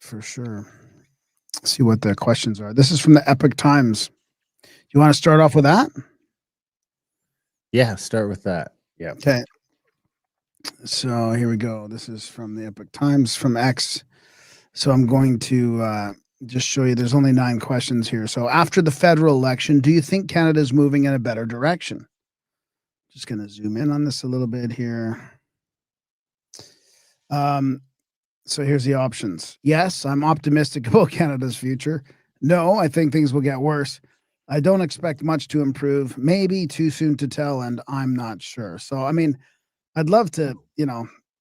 for sure. See what the questions are. This is from the Epic Times. You want to start off with that? Yeah, start with that. Yeah. Okay. So here we go. This is from the Epic Times from X. So I'm going to just show you. There's only 9 questions here. So after the federal election, do you think Canada is moving in a better direction? Just going to zoom in on this a little bit here. So here's the options. Yes, I'm optimistic about Canada's future. No, I think things will get worse. I don't expect much to improve. Maybe too soon to tell, and I'm not sure. So, I mean, I'd love to,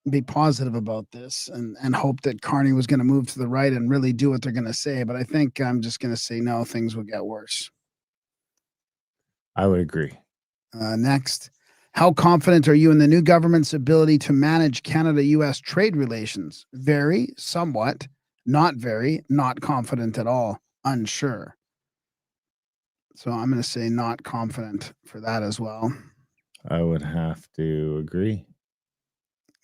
be positive about this and hope that Carney was going to move to the right and really do what they're going to say. But I think I'm just going to say no, things will get worse. I would agree. Next, how confident are you in the new government's ability to manage Canada-US trade relations? Very, somewhat, not very, not confident at all, unsure. So I'm going to say not confident for that as well. I would have to agree.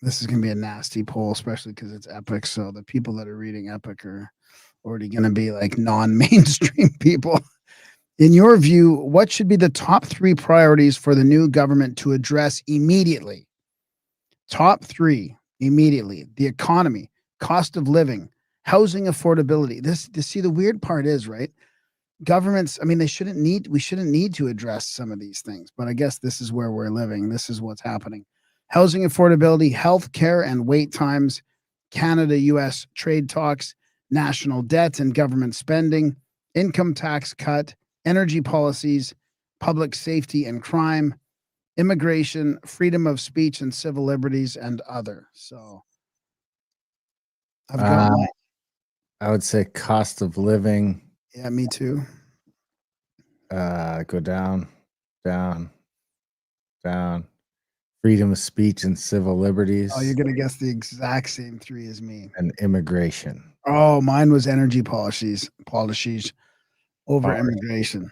This is going to be a nasty poll, especially because it's Epic. So the people that are reading Epic are already going to be like non-mainstream people. In your view, what should be the top 3 priorities for the new government to address immediately? Top 3 immediately: the economy, cost of living, housing affordability. See, the weird part is, right? Governments, I mean, we shouldn't need to address some of these things, but I guess this is where we're living. This is what's happening. Housing affordability, health care and wait times, Canada-US trade talks, national debt and government spending, income tax cut, energy policies, public safety and crime, immigration, freedom of speech and civil liberties, and other. So I've got I would say cost of living. Yeah, me too. Go down, down, down. Freedom of speech and civil liberties. Oh, you're going to guess the exact same 3 as me. And immigration. Oh, mine was energy policies over immigration.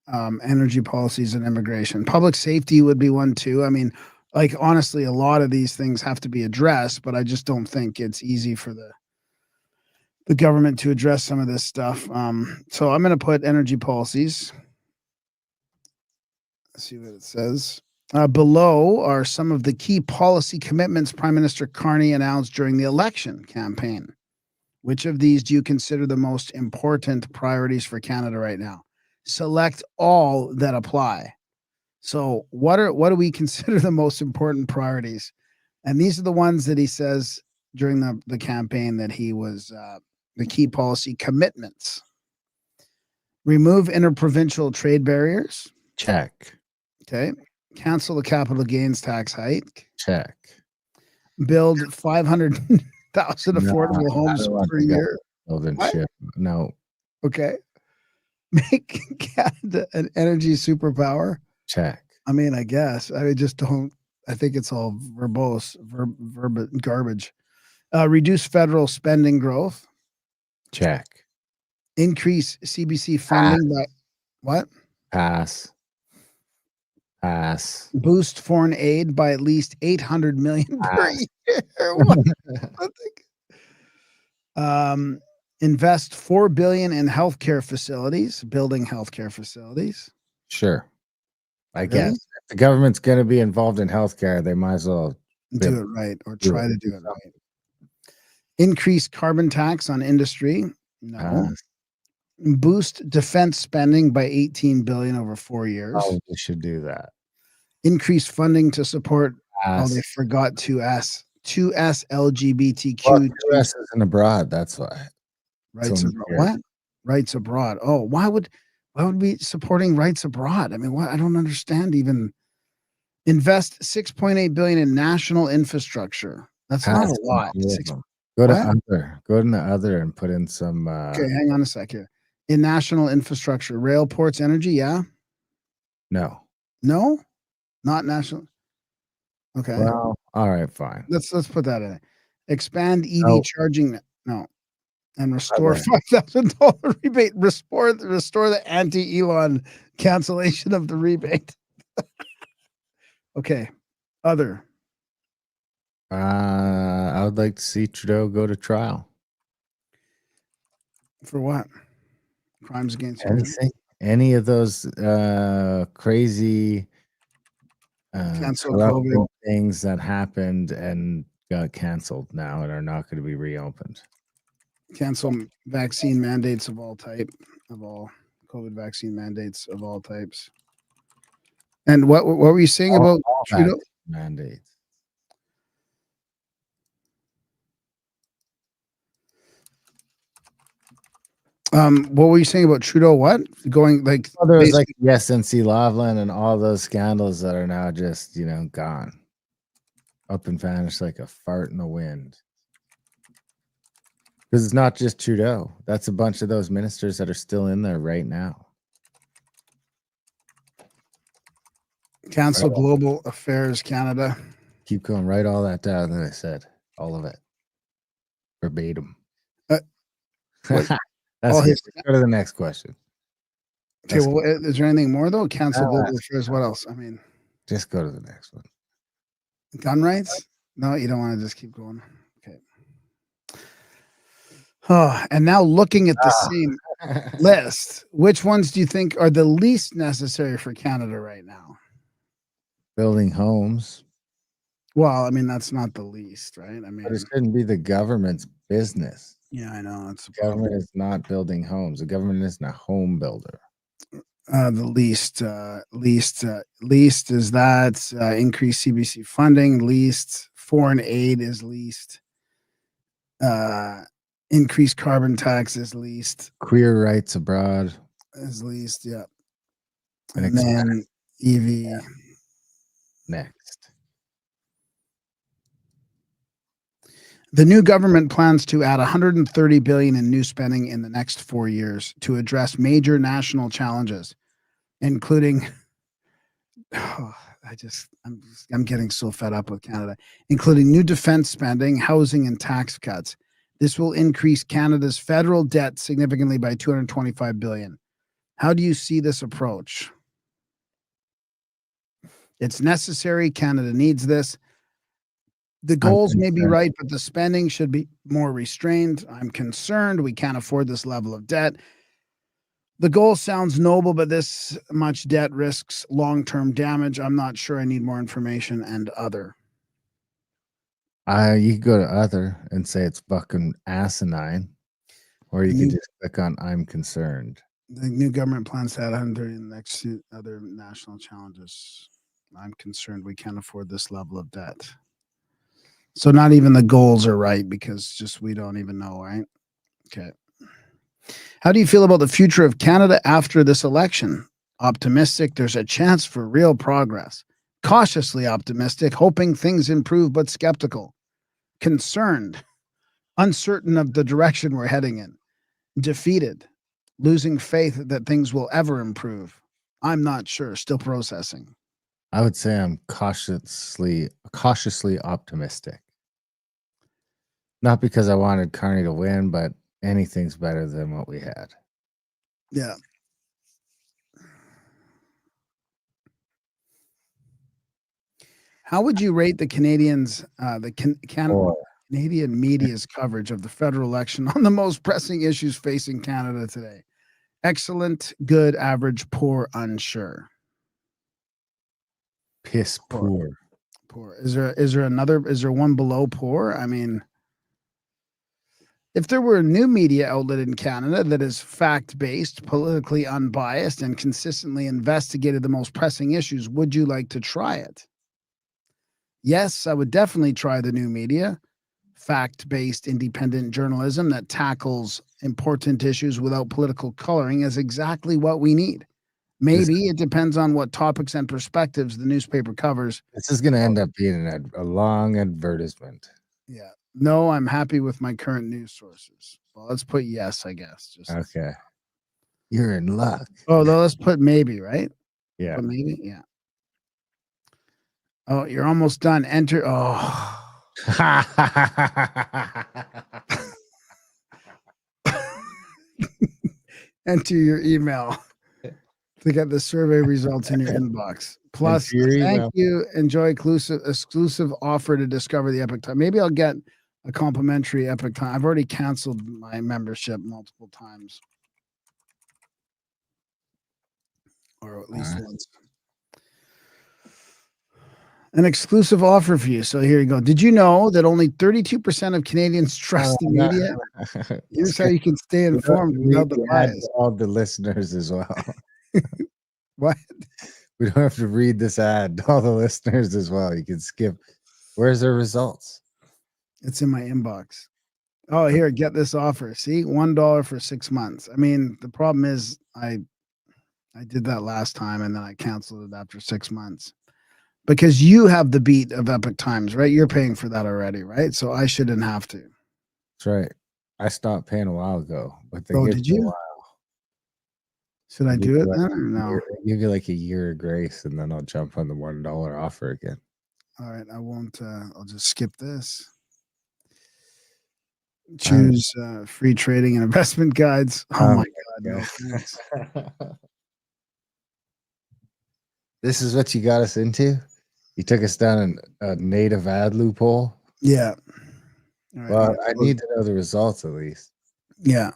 Energy policies and immigration. Public safety would be one too. I mean, like, honestly, a lot of these things have to be addressed, but I just don't think it's easy for the government to address some of this stuff. So I'm going to put energy policies. Let's see what it says. Below are some of the key policy commitments Prime Minister Carney announced during the election campaign. Which of these do you consider the most important priorities for Canada right now? Select all that apply. So what do we consider the most important priorities? And these are the ones that he says during the campaign that he was the key policy commitments. Remove interprovincial trade barriers. Check. Okay. Cancel the capital gains tax hike. Check. Build 500,000 affordable homes per year. Shit. No. Okay. Make Canada an energy superpower. Check. I mean, I guess. I just don't. I think it's all verbose, garbage. Reduce federal spending growth. Check. Increase CBC funding by what? Pass. Boost foreign aid by at least 800 million per year. Invest $4 billion in healthcare facilities, building healthcare facilities. Sure. I guess if the government's going to be involved in healthcare, they might as well do it right, or try to do it right. Increase carbon tax on industry. No. Boost defense spending by 18 billion over 4 years. Oh, they should do that. Increase funding to support. Oh, they forgot 2S LGBTQ. Well, 2S isn't abroad. That's why. Rights abroad. What? Rights abroad. Oh, why would we supporting rights abroad? I mean, what? I don't understand. Even invest 6.8 billion in national infrastructure. That's not a lot. Go to the other and put in some. Okay, hang on a sec here. In national infrastructure, rail, ports, energy. Yeah. No, not national. Okay. Well, all right, fine. Let's put that in. Expand EV charging. No. And restore $5,000 rebate. Restore the anti-Elon cancellation of the rebate. Okay. I would like to see Trudeau go to trial. For what? Crimes against humanity? Anything? Any of those crazy Cancel COVID. corrupting things that happened and got canceled now and are not going to be reopened. Cancel vaccine mandates of all COVID vaccine mandates of all types. And what were you saying about Trudeau? Mandates. What were you saying about Trudeau? What going like? Well, there was like the SNC Lavalin and all those scandals that are now just gone, up and vanished like a fart in the wind. Because it's not just Trudeau. That's a bunch of those ministers that are still in there right now. Cancel Global Affairs Canada. Keep going. Write all that down that I said. All of it. Verbatim. That's it. Go to the next question. Okay, well, is there anything more though? Cancel Global Affairs. What else? I mean, just go to the next one. Gun rights? No, you don't want to just keep going. Okay. Oh, and now looking at the same list, which ones do you think are the least necessary for Canada right now? Building homes. Well, I mean, that's not the least, right? I mean, but it shouldn't be the government's business. Yeah, I know. It's the government is not building homes. The government isn't a home builder. The least is that increased CBC funding. Least foreign aid is least. Increased carbon tax is least. Queer rights abroad is least. Yeah, and then EV. Yeah. Next. The new government plans to add $130 billion in new spending in the next 4 years to address major national challenges, including. I'm getting so fed up with Canada, including new defense spending, housing, and tax cuts. This will increase Canada's federal debt significantly by $225 billion. How do you see this approach? It's necessary. Canada needs this. The goals may be right, but the spending should be more restrained. I'm concerned we can't afford this level of debt. The goal sounds noble, but this much debt risks long-term damage. I'm not sure. I need more information and other. You could go to other and say it's fucking asinine, or you can just click on I'm concerned. The new government plans to add 130 in the next other national challenges. I'm concerned we can't afford this level of debt. So not even the goals are right because just we don't even know, right? Okay. How do you feel about the future of Canada after this election? Optimistic, there's a chance for real progress. Cautiously optimistic, hoping things improve, but skeptical. Concerned, uncertain of the direction we're heading in. Defeated, losing faith that things will ever improve. I'm not sure, still processing. I would say I'm cautiously optimistic. Not because I wanted Carney to win, but anything's better than what we had. Yeah. How would you rate the Canadians, Canadian media's coverage of the federal election on the most pressing issues facing Canada today? Excellent, good, average, poor, unsure. Piss poor. Poor. Is there one below poor? I mean, if there were a new media outlet in Canada that is fact-based, politically unbiased, and consistently investigated the most pressing issues, would you like to try it? Yes, I would definitely try the new media. Fact-based independent journalism that tackles important issues without political coloring is exactly what we need. Maybe it depends on what topics and perspectives the newspaper covers. This is going to end up being a long advertisement. Yeah. No, I'm happy with my current news sources. Well, let's put yes, I guess. Okay. You're in luck. Oh, no, let's put maybe, right? Yeah. Put maybe, yeah. Oh, you're almost done. Enter. Oh. Enter your email to get the survey results in your inbox. Plus, thank you. Enjoy exclusive offer to discover the epic time. Maybe I'll get a complimentary Epic time. I've already canceled my membership multiple times, or at least once. An exclusive offer for you. So here you go. Did you know that only 32% of Canadians trust the media? Here's how you can stay informed without the bias. All the listeners as well. What? We don't have to read this ad to all the listeners as well. You can skip. Where's the results? It's in my inbox. Oh, here, get this offer. See, $1 for 6 months. I mean, the problem is I did that last time and then I canceled it after 6 months. Because you have the beat of Epic Times, right? You're paying for that already, right? So I shouldn't have to. That's right. I stopped paying a while ago, but they did you? Should I do it then or no? Give you like a year of grace, and then I'll jump on the $1 offer again. All right, I won't. I'll just skip this. Choose free trading and investment guides. Oh my God, no thanks. This is what you got us into? You took us down a native ad loophole? Yeah. Right, well, I need to know the results at least. Yeah.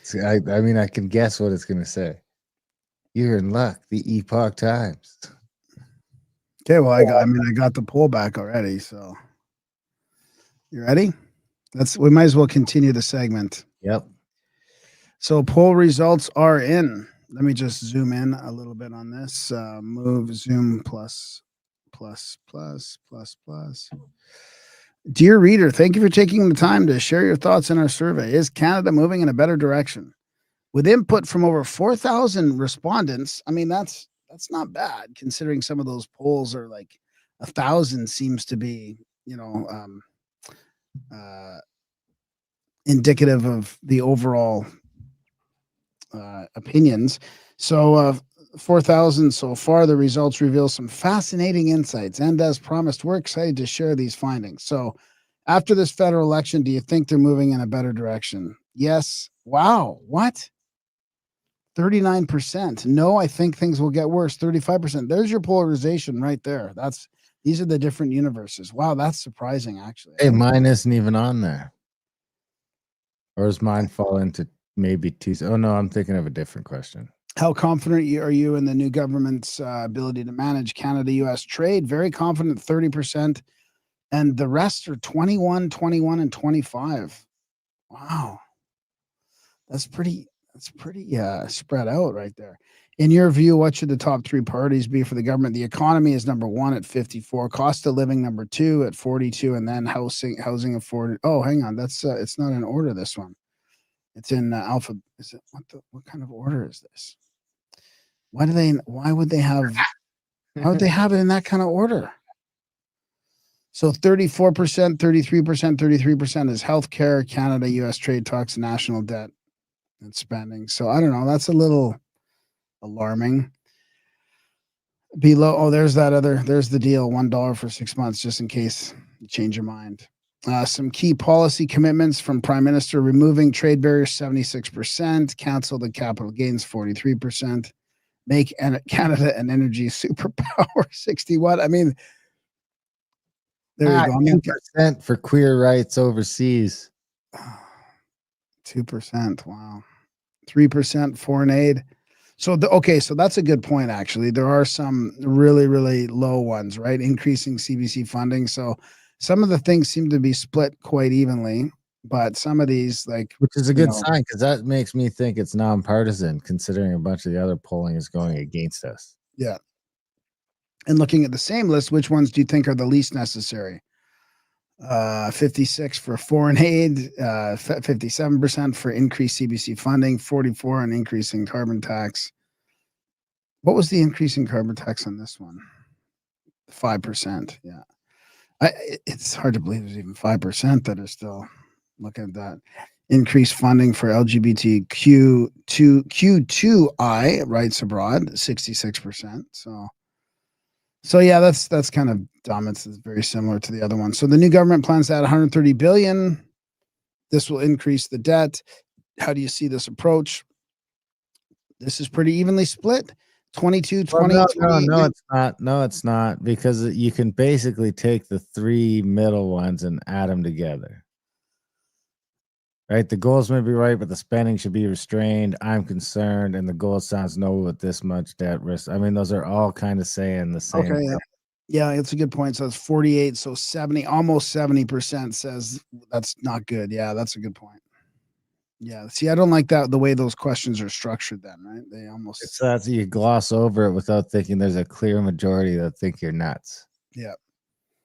See, I mean, I can guess what it's going to say. You're in luck. The Epoch Times. Okay, well, I got the poll back already. So, you ready? We might as well continue the segment. Yep. So, poll results are in. Let me just zoom in a little bit on this. Move, zoom, plus. Dear reader, thank you for taking the time to share your thoughts in our survey. Is Canada moving in a better direction? With input from over 4,000 respondents, I mean, that's not bad considering some of those polls are like 1,000 seems to be, indicative of the overall opinions. So 4,000 so far. The results reveal some fascinating insights. And as promised, we're excited to share these findings. So after this federal election, do you think they're moving in a better direction? Yes. Wow. What? 39%. No, I think things will get worse. 35%. There's your polarization right there. These are the different universes. Wow, that's surprising, actually. Hey, mine isn't even on there. Or does mine fall into maybe two? Oh, no, I'm thinking of a different question. How confident are you in the new government's ability to manage Canada-U.S. trade? Very confident, 30%. And the rest are 21, 21, and 25. Wow. That's pretty spread out right there. In your view, what should the top three priorities be for the government? The economy is number 1 at 54, cost of living number 2 at 42, and then housing afforded. Oh, hang on, that's it's not in order. This one, it's in alpha. Is it what kind of order is this? Why would they have it in that kind of order? So 34%, 33%, 33% is healthcare, Canada, U.S. trade talks, national debt, and spending. So I don't know. That's a little alarming. Below, there's the deal, $1 for 6 months, just in case you change your mind. Some key policy commitments from Prime Minister: removing trade barriers, 76%, cancel the capital gains, 43%, make Canada an energy superpower, 61. I mean, there you go. 2% for queer rights overseas. 2%. Wow. 3% foreign aid. So so that's a good point. Actually, there are some really, really low ones, right? Increasing CBC funding. So some of the things seem to be split quite evenly, but some of these, which is a good sign, because that makes me think it's nonpartisan, considering a bunch of the other polling is going against us. Yeah. And looking at the same list, which ones do you think are the least necessary? 56 for foreign aid, 57% for increased CBC funding, 44 on increasing carbon tax. What was the increase in carbon tax on this one? 5%. Yeah. It's hard to believe there's even 5% that are still looking at that. Increased funding for LGBTQ2I rights abroad, 66%. So yeah, that's kind of dumb. It's very similar to the other one. So the new government plans to add $130 billion. This will increase the debt. How do you see this approach? This is pretty evenly split. 22, Well, 20, no, 28 good. it's not. No, it's not because you can basically take the 3 middle ones and add them together. Right? The goals may be right, but the spending should be restrained. I'm concerned, and the goal sounds no with this much debt risk. I mean, those are all kind of saying the same Okay, thing. yeah, it's a good point. So it's 48, so 70, almost 70% says that's not good. Yeah, that's a good point. Yeah, see, I don't like that the way those questions are structured then, right? They It's almost that you gloss over it without thinking there's a clear majority that think you're nuts. yeah.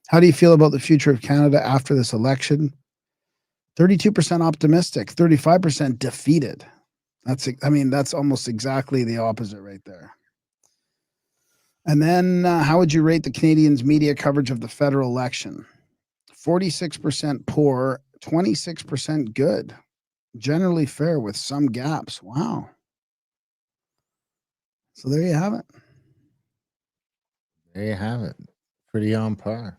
How do you feel about the future of Canada after this election? 32% optimistic, 35% defeated. I mean, that's almost exactly the opposite right there. And then how would you rate the Canadians' media coverage of the federal election? 46% poor, 26% good. Generally fair with some gaps. Wow. So there you have it. There you have it. Pretty on par.